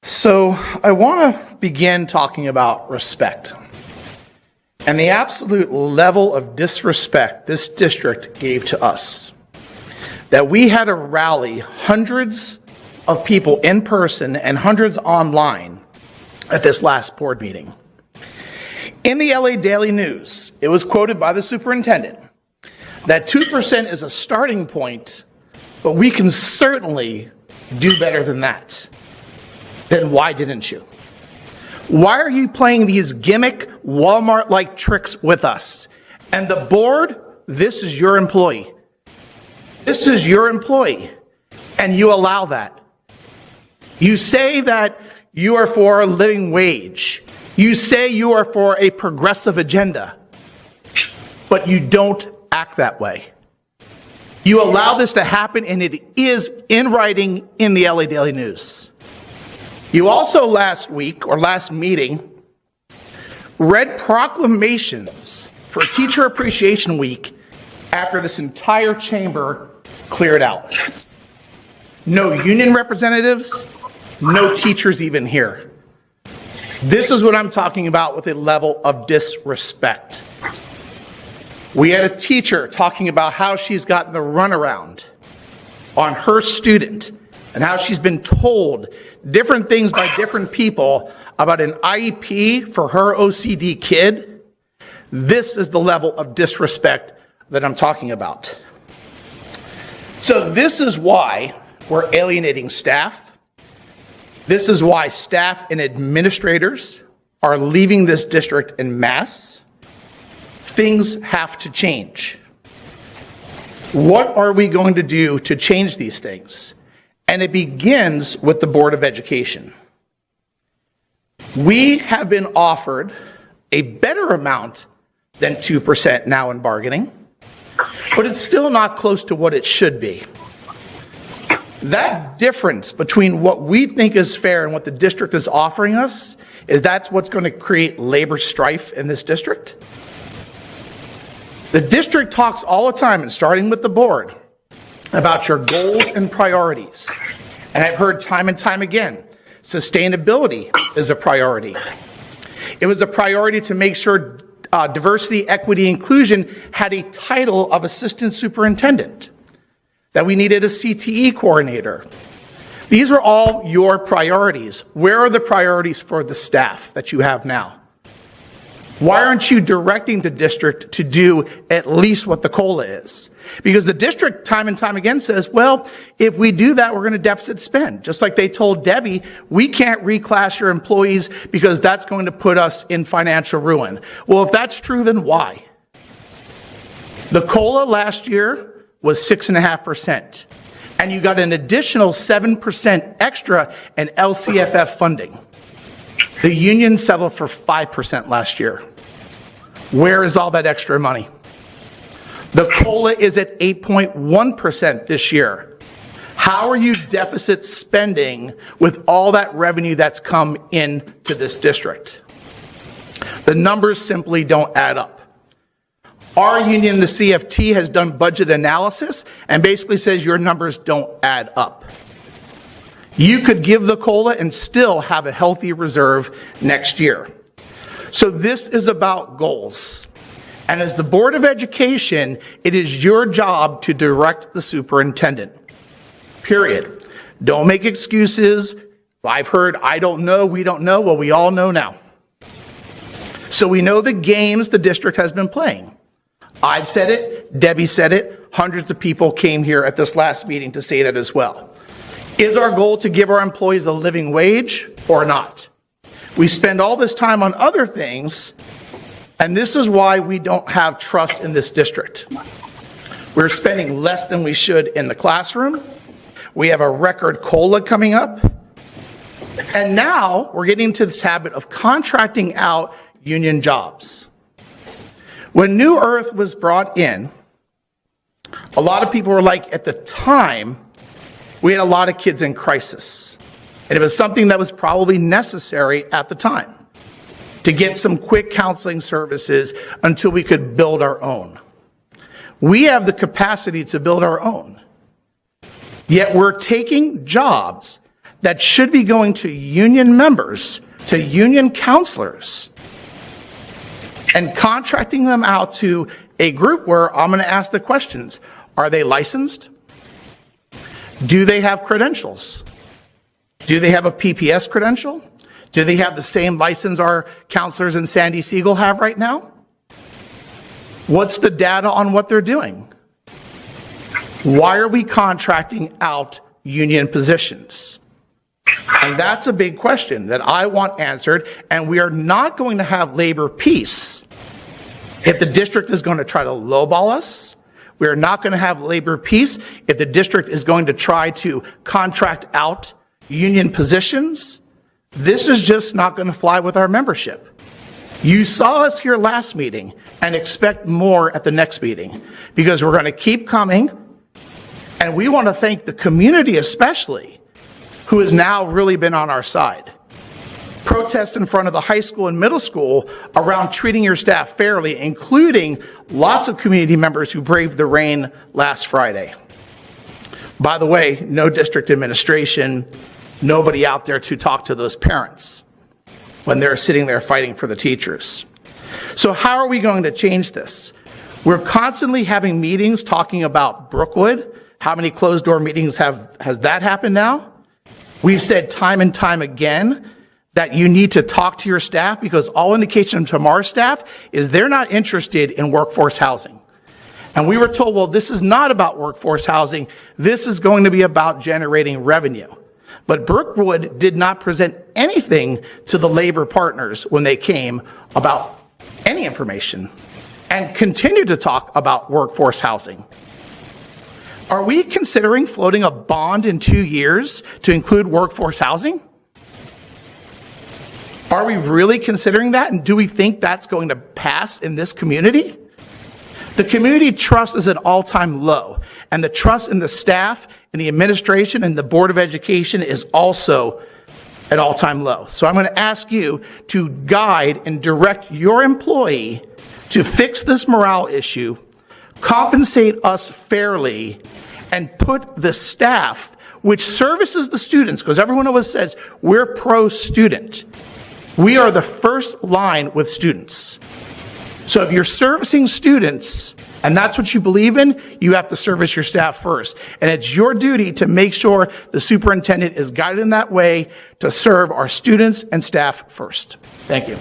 So I want to begin talking about respect and the absolute level of disrespect this district gave to us. That we had to rally hundreds of people in person and hundreds online at this last board meeting. In the LA Daily News, it was quoted by the superintendent that 2% is a starting point, but we can certainly do better than that. Then why didn't you? Why are you playing these gimmick Walmart-like tricks with us? And the board, this is your employee. This is your employee, and you allow that. You say that you are for a living wage. You say you are for a progressive agenda, but you don't act that way. You allow this to happen, and it is in writing in the LA Daily News. You also last meeting read proclamations for Teacher Appreciation Week after this entire chamber cleared out. No union representatives, no teachers even here. This is what I'm talking about with a level of disrespect. We had a teacher talking about how she's gotten the runaround on her student and how she's been told different things by different people about an IEP for her OCD kid. This is the level of disrespect that I'm talking about. So this is why we're alienating staff. This is why staff and administrators are leaving this district en masse. Things have to change. What are we going to do to change these things? And it begins with the Board of Education. We have been offered a better amount than 2% now in bargaining, but it's still not close to what it should be. That difference between what we think is fair and what the district is offering us that's what's going to create labor strife in this district. The district talks all the time, and starting with the board, about your goals and priorities. And I've heard time and time again, sustainability is a priority. It was a priority to make sure diversity, equity, inclusion had a title of assistant superintendent, that we needed a CTE coordinator. These are all your priorities. Where are the priorities for the staff that you have now? Why aren't you directing the district to do at least what the COLA is? Because the district time and time again says, well, if we do that, we're going to deficit spend. Just like they told Debbie, we can't reclass your employees because that's going to put us in financial ruin. Well, if that's true, then why? The COLA last year was 6.5%. And you got an additional 7% extra in LCFF funding. The union settled for 5% last year. Where is all that extra money? The COLA is at 8.1% this year. How are you deficit spending with all that revenue that's come into this district? The numbers simply don't add up. Our union, the CFT, has done budget analysis and basically says your numbers don't add up. You could give the COLA and still have a healthy reserve next year. So this is about goals. And as the Board of Education, it is your job to direct the superintendent. Period. Don't make excuses. I've heard, I don't know, we don't know. Well, we all know now. So we know the games the district has been playing. I've said it, Debbie said it, hundreds of people came here at this last meeting to say that as well. Is our goal to give our employees a living wage or not? We spend all this time on other things, and this is why we don't have trust in this district. We're spending less than we should in the classroom. We have a record COLA coming up. And now we're getting into this habit of contracting out union jobs. When New Earth was brought in, a lot of people were like, at the time, we had a lot of kids in crisis. And it was something that was probably necessary at the time to get some quick counseling services until we could build our own. We have the capacity to build our own. Yet we're taking jobs that should be going to union members, to union counselors, and contracting them out to a group where I'm going to ask the questions. Are they licensed? Do they have credentials? Do they have a PPS credential? Do they have the same license our counselors in Sandy Siegel have right now? What's the data on what they're doing? Why are we contracting out union positions? And that's a big question that I want answered, and we are not going to have labor peace if the district is going to try to lowball us. We are not going to have labor peace if the district is going to try to contract out union positions. This is just not going to fly with our membership. You saw us here last meeting, and expect more at the next meeting, because we're going to keep coming, and we want to thank the community especially, who has now really been on our side. Protests in front of the high school and middle school around treating your staff fairly, including lots of community members who braved the rain last Friday. By the way, no district administration, nobody out there to talk to those parents when they're sitting there fighting for the teachers. So how are we going to change this? We're constantly having meetings talking about Brookwood. How many closed-door meetings has that happened now? We've said time and time again that you need to talk to your staff, because all indication from our staff is they're not interested in workforce housing. And we were told, well, this is not about workforce housing. This is going to be about generating revenue. But Brookwood did not present anything to the labor partners when they came about any information, and continue to talk about workforce housing. Are we considering floating a bond in 2 years to include workforce housing? Are we really considering that? And do we think that's going to pass in this community? The community trust is at an all-time low, and the trust in the staff, in the administration, and the Board of Education is also at all-time low. So I'm going to ask you to guide and direct your employee to fix this morale issue, compensate us fairly, and put the staff, which services the students, because everyone always says we're pro-student. We are the first line with students. So if you're servicing students, and that's what you believe in, you have to service your staff first. And it's your duty to make sure the superintendent is guided in that way to serve our students and staff first. Thank you.